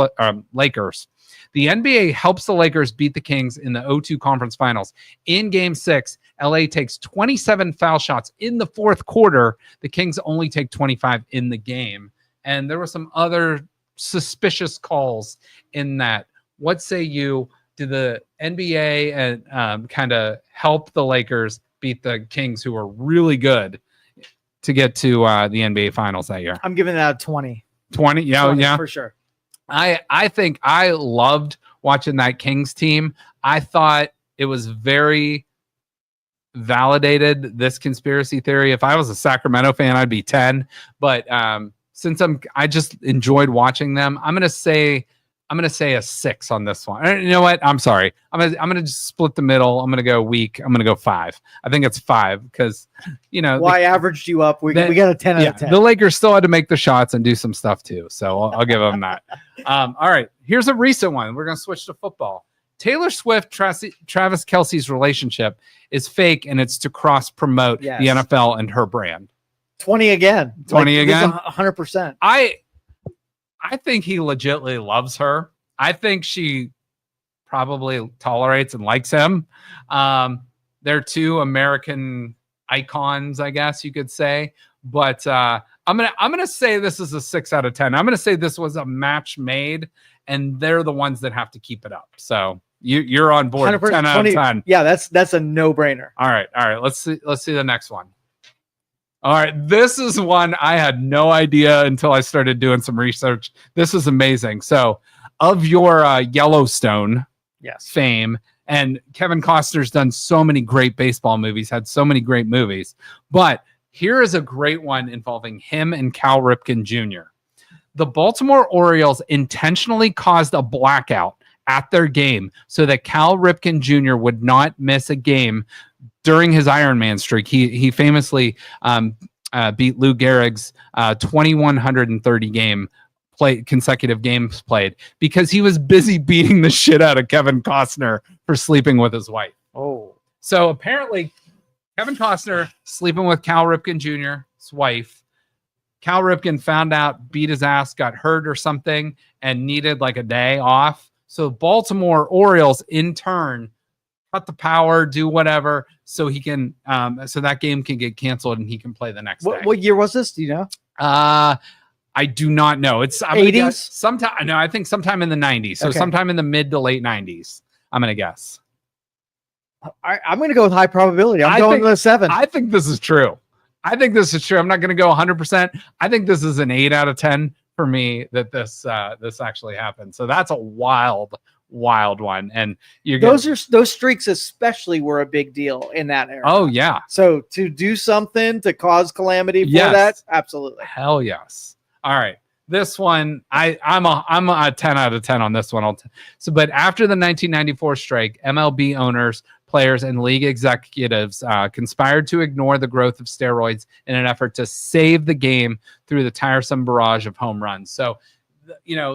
Speaker 2: Lakers. The NBA helps the Lakers beat the Kings in the 0-2 Conference Finals. In Game 6, LA takes 27 foul shots in the fourth quarter. The Kings only take 25 in the game. And there were some other suspicious calls in that. What say you? Did the NBA kind of help the Lakers beat the Kings, who are really good, to get to the NBA Finals that year?
Speaker 3: I'm giving that a 20.
Speaker 2: 20? Yeah,
Speaker 3: 20,
Speaker 2: yeah.
Speaker 3: for sure.
Speaker 2: I think I loved watching that Kings team. I thought it was very validated, this conspiracy theory. If I was a Sacramento fan, I'd be 10. But since I just enjoyed watching them, I'm gonna say a 6 on this one. You know what? I'm sorry. I'm gonna just split the middle. I'm gonna go weak. I'm gonna go 5. I think it's 5 because
Speaker 3: I averaged you up. We got a 10 out of 10.
Speaker 2: The Lakers still had to make the shots and do some stuff too. So I'll give them that. All right. Here's a recent one. We're gonna switch to football. Taylor Swift, Travis Kelce's relationship is fake, and it's to cross promote the NFL and her brand.
Speaker 3: 20 again.
Speaker 2: 20 again.
Speaker 3: 100%.
Speaker 2: I think he legitimately loves her. I think she probably tolerates and likes him. They're 2 American icons, I guess you could say. But I'm gonna say this is a 6 out of 10. I'm gonna say this was a match made, and they're the ones that have to keep it up. So you're on board. 10 out of 10.
Speaker 3: Yeah, that's a no-brainer.
Speaker 2: All right. Let's see the next one. All right, this is one I had no idea until I started doing some research. This is amazing. So, of your Yellowstone fame, and Kevin Costner's done so many great baseball movies, had so many great movies, but here is a great one involving him and Cal Ripken Jr. The Baltimore Orioles intentionally caused a blackout at their game so that Cal Ripken Jr. would not miss a game during his Ironman streak. He famously beat Lou Gehrig's 2,130 consecutive games played because he was busy beating the shit out of Kevin Costner for sleeping with his wife.
Speaker 3: Oh.
Speaker 2: So apparently Kevin Costner sleeping with Cal Ripken Jr.'s wife. Cal Ripken found out, beat his ass, got hurt or something, and needed a day off. So Baltimore Orioles in turn cut the power, do whatever, so he can so that game can get canceled and he can play the next day.
Speaker 3: What year was this? Do you know?
Speaker 2: I do not know. It's
Speaker 3: 80s?
Speaker 2: Sometime. No, I think sometime in the 90s. So sometime in the mid to late 90s. I'm gonna guess.
Speaker 3: I'm gonna go with high probability. I'm going with a 7.
Speaker 2: I think this is true. I'm not gonna go 100%. I think this is an 8 out of 10 for me that this actually happened. So that's a wild one. And
Speaker 3: those streaks especially were a big deal in that era.
Speaker 2: Oh yeah.
Speaker 3: So to do something to cause calamity for that, absolutely.
Speaker 2: Hell yes. All right. This one, I'm a 10 out of 10 on this one. But after the 1994 strike, MLB owners, players, and league executives conspired to ignore the growth of steroids in an effort to save the game through the tiresome barrage of home runs. So,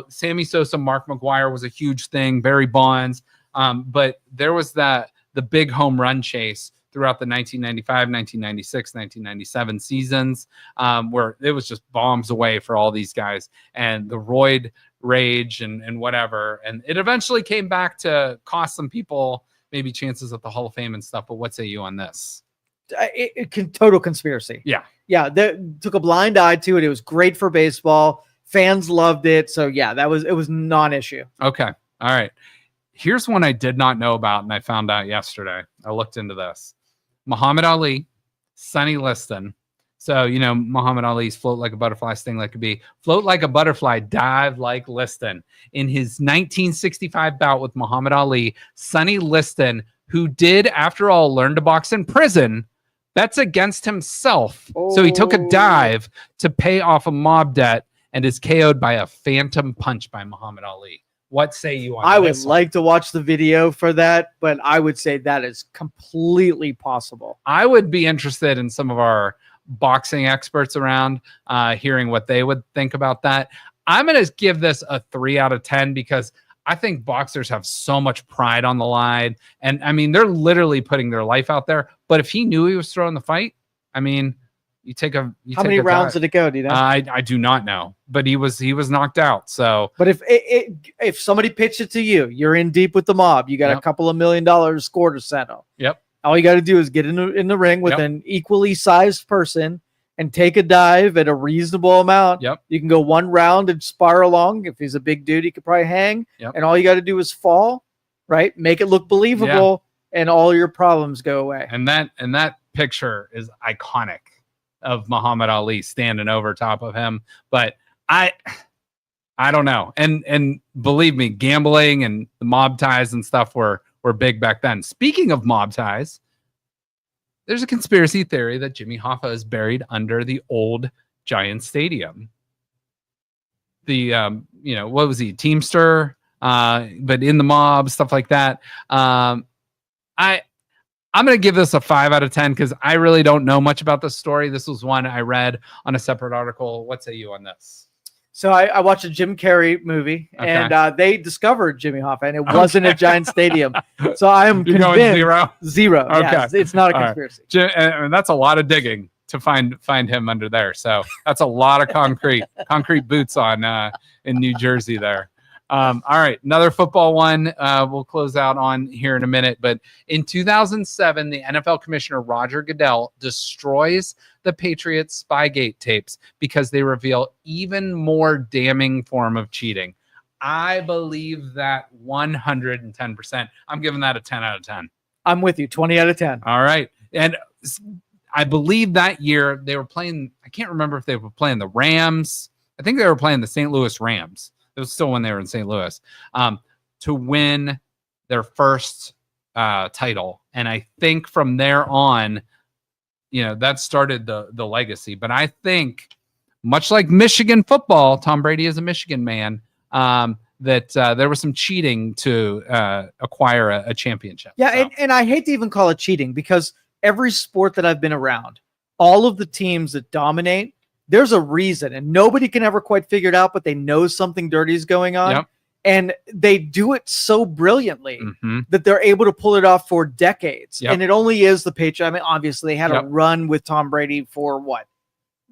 Speaker 2: Sammy Sosa, Mark McGwire was a huge thing, Barry Bonds, but there was the big home run chase throughout the 1995, 1996, 1997 seasons, where it was just bombs away for all these guys, and the roid rage and whatever. And it eventually came back to cost some people maybe chances at the Hall of Fame and stuff. But what say you on this?
Speaker 3: Total conspiracy.
Speaker 2: Yeah.
Speaker 3: They took a blind eye to it. It was great for baseball. Fans loved it. So yeah, it was non-issue.
Speaker 2: Okay. All right. Here's one I did not know about, and I found out yesterday. I looked into this. Muhammad Ali, Sonny Liston, So, Muhammad Ali's float like a butterfly, sting like a bee, float like a butterfly, dive like Liston. In his 1965 bout with Muhammad Ali, Sonny Liston, who did, after all, learn to box in prison, bets against himself. So he took a dive to pay off a mob debt and is KO'd by a phantom punch by Muhammad Ali. What say you on
Speaker 3: I would
Speaker 2: this
Speaker 3: like to watch the video for that, but I would say that is completely possible.
Speaker 2: I would be interested in some of our boxing experts around, hearing what they would think about that. I'm going to give this a 3 out of 10 because I think boxers have so much pride on the line. And I mean, they're literally putting their life out there. But if he knew he was throwing the fight, I mean, how
Speaker 3: many rounds did it go? Do you know?
Speaker 2: I do not know, but he was knocked out. So,
Speaker 3: but if somebody pitched it to you, you're in deep with the mob. You got a couple of $1 million score to settle.
Speaker 2: Yep.
Speaker 3: All you got to do is get in the ring with an equally sized person and take a dive at a reasonable amount.
Speaker 2: Yep.
Speaker 3: You can go 1 round and spar along. If he's a big dude, he could probably hang.
Speaker 2: Yep.
Speaker 3: And all you got to do is fall, right? Make it look believable, and all your problems go away.
Speaker 2: And that picture is iconic of Muhammad Ali standing over top of him. But I don't know. And believe me, gambling and the mob ties and stuff were big back then. Speaking of mob ties, there's a conspiracy theory that Jimmy Hoffa is buried under the old Giants Stadium. The what was he? Teamster, but in the mob, stuff like that. I'm going to give this a 5 out of 10 because I really don't know much about this story. This was one I read on a separate article. What say you on this?
Speaker 3: So I watched a Jim Carrey movie, and they discovered Jimmy Hoffa, and it wasn't at Giant Stadium. So I am convinced. Zero. Okay. Yes, it's not a conspiracy.
Speaker 2: Right. And that's a lot of digging to find him under there. So that's a lot of concrete boots on in New Jersey there. All right, another football one we'll close out on here in a minute. But in 2007, the NFL commissioner Roger Goodell destroys the Patriots Spygate tapes because they reveal even more damning form of cheating. I believe that 110%. I'm giving that a 10 out of 10.
Speaker 3: I'm with you, 20 out of 10.
Speaker 2: All right. And I believe that year they were playing, I can't remember if they were playing the Rams. I think they were playing the St. Louis Rams. It was still when they were in St. Louis, to win their first title. And I think from there on, that started the legacy. But I think, much like Michigan football, Tom Brady is a Michigan man, that there was some cheating to acquire a championship.
Speaker 3: Yeah, so. And I hate to even call it cheating because every sport that I've been around, all of the teams that dominate, there's a reason, and nobody can ever quite figure it out, but they know something dirty is going on.
Speaker 2: Yep.
Speaker 3: And they do it so brilliantly that they're able to pull it off for decades. Yep. And it only is the Patriots. I mean, obviously, they had a run with Tom Brady for what?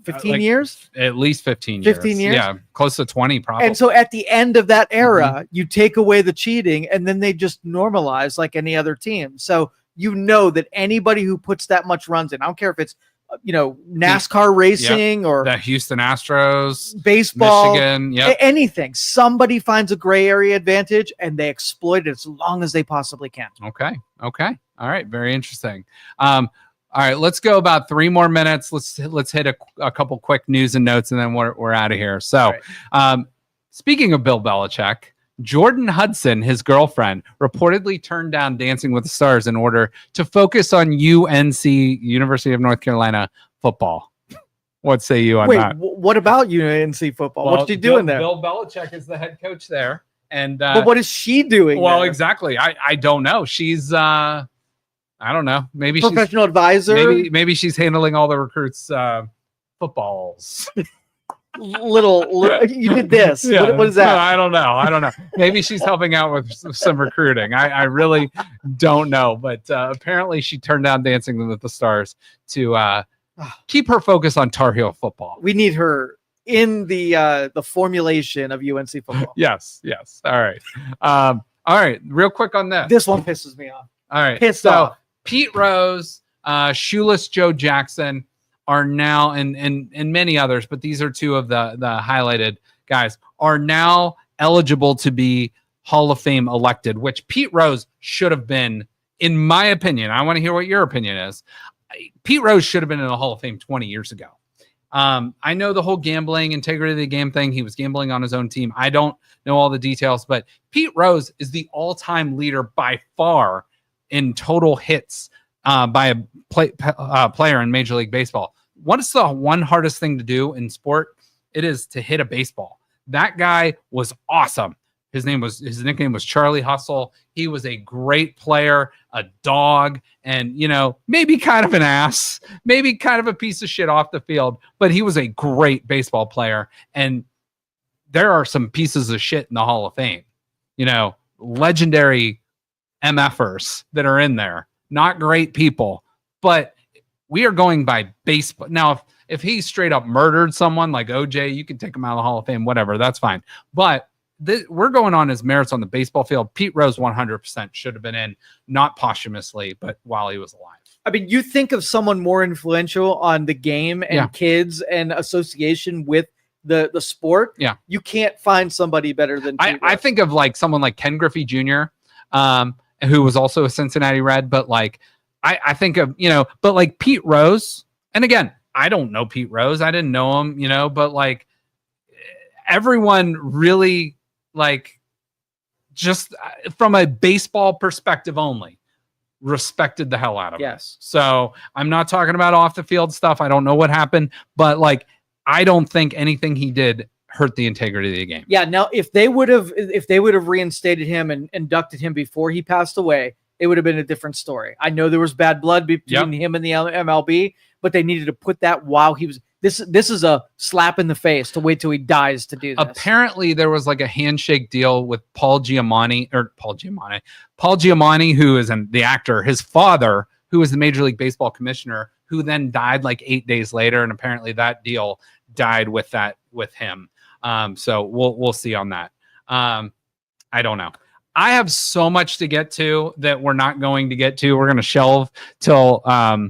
Speaker 3: 15 years?
Speaker 2: At least 15 years.
Speaker 3: 15 years?
Speaker 2: Yeah, close to 20 probably.
Speaker 3: And so at the end of that era, you take away the cheating, and then they just normalize like any other team. So you know that anybody who puts that much runs in, I don't care if it's NASCAR racing or
Speaker 2: the Houston Astros,
Speaker 3: baseball,
Speaker 2: Michigan,
Speaker 3: anything. Somebody finds a gray area advantage and they exploit it as long as they possibly can.
Speaker 2: Okay. All right. Very interesting. All right. Let's go about 3 more minutes. Let's hit a couple quick news and notes, and then we're out of here. So, speaking of Bill Belichick, Jordan Hudson, his girlfriend, reportedly turned down Dancing with the Stars in order to focus on UNC, University of North Carolina, football. What say you on that?
Speaker 3: What about UNC football? What's she doing there?
Speaker 2: Bill Belichick is the head coach there. And
Speaker 3: but what is she doing
Speaker 2: well,
Speaker 3: there?
Speaker 2: Exactly. I don't know. She's I don't know. Maybe
Speaker 3: professional advisor.
Speaker 2: Maybe she's handling all the recruits' footballs.
Speaker 3: little you did this.
Speaker 2: Yeah.
Speaker 3: What is that?
Speaker 2: No, I don't know. Maybe she's helping out with some recruiting. I really don't know, but apparently she turned down Dancing with the Stars to keep her focus on Tar Heel football.
Speaker 3: We need her in the formulation of UNC football.
Speaker 2: Yes. All right, real quick on this.
Speaker 3: This one pisses me off.
Speaker 2: All right,
Speaker 3: pissed off.
Speaker 2: Pete Rose, Shoeless Joe Jackson are now, and many others, but these are 2 of the highlighted guys, are now eligible to be Hall of Fame elected, which Pete Rose should have been, in my opinion. I want to hear what your opinion is. Pete Rose should have been in the Hall of Fame 20 years ago. I know the whole gambling, integrity of the game thing. He was gambling on his own team. I don't know all the details, but Pete Rose is the all-time leader by far in total hits by a player in Major League Baseball. What's the one hardest thing to do in sport? It is to hit a baseball. That guy was awesome. His nickname was Charlie Hustle. He was a great player, a dog, and, maybe kind of an ass, maybe kind of a piece of shit off the field, but he was a great baseball player. And there are some pieces of shit in the Hall of Fame, legendary MFers that are in there, not great people, but we are going by baseball. Now, if he straight up murdered someone like OJ, you can take him out of the Hall of Fame, whatever, that's fine. But we're going on his merits on the baseball field. Pete Rose 100% should have been in, not posthumously, but while he was alive.
Speaker 3: I mean, you think of someone more influential on the game and kids and association with the sport.
Speaker 2: Yeah.
Speaker 3: You can't find somebody better than Pete Rose.
Speaker 2: I think of like someone like Ken Griffey Jr., who was also a Cincinnati Red, but like I think of, but like Pete Rose, and again, I don't know Pete Rose. I didn't know him, but like everyone really, like, just from a baseball perspective only, respected the hell out of him.
Speaker 3: Yes.
Speaker 2: So I'm not talking about off the field stuff. I don't know what happened, but like, I don't think anything he did hurt the integrity of the game.
Speaker 3: Yeah. Now, if they would have reinstated him and inducted him before he passed away, it would have been a different story. I know there was bad blood between him and the MLB, but they needed to put that while he was. This is a slap in the face to wait till he dies to do this.
Speaker 2: Apparently, there was like a handshake deal with Paul Giamatti, who is the actor, his father, who was the Major League Baseball commissioner, who then died like 8 days later, and apparently that deal died with him. So we'll see on that. I don't know. I have so much to get to that we're not going to get to. We're going to shelve till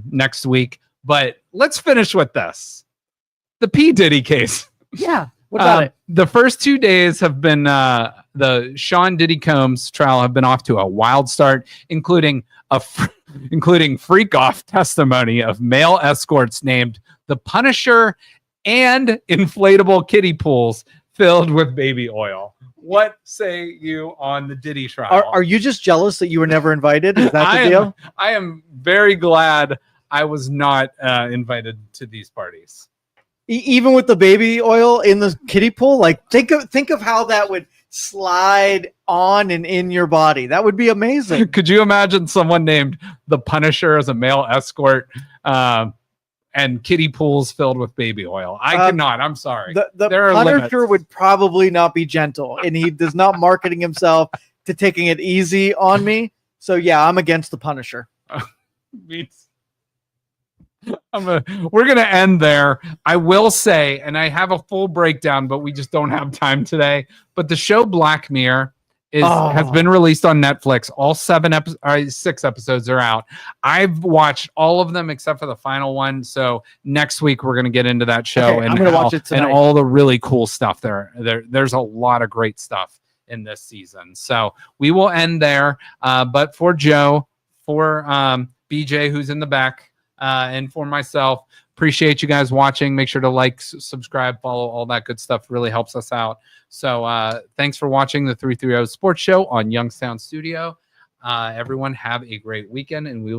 Speaker 2: next week. But let's finish with this. The P. Diddy case.
Speaker 3: Yeah. What about it?
Speaker 2: The first 2 days have been the Sean Diddy Combs trial have been off to a wild start, including freak off testimony of male escorts named the Punisher and inflatable kiddie pools filled with baby oil. What say you on the Diddy trial?
Speaker 3: Are you just jealous that you were never invited? Is that the deal?
Speaker 2: I am very glad I was not invited to these parties.
Speaker 3: Even with the baby oil in the kiddie pool, like think of how that would slide on and in your body. That would be amazing.
Speaker 2: Could you imagine someone named the Punisher as a male escort and kiddie pools filled with baby oil? I cannot. I'm sorry.
Speaker 3: The Punisher would probably not be gentle, and he does not marketing himself to taking it easy on me. So yeah, I'm against the Punisher.
Speaker 2: We're gonna end there. I will say, and I have a full breakdown, but we just don't have time today. But the show Black Mirror has been released on Netflix. All 6 episodes are out. I've watched all of them except for the final one. So next week we're gonna get into that show
Speaker 3: I'm gonna watch it tonight.
Speaker 2: and all the really cool stuff there. There's a lot of great stuff in this season. So we will end there. But for Joe, for BJ, who's in the back. And for myself, appreciate you guys watching. Make sure to like, subscribe, follow, all that good stuff. Really helps us out. So thanks for watching the 330 Sports Show on Youngstown Studio. Everyone have a great weekend, and we will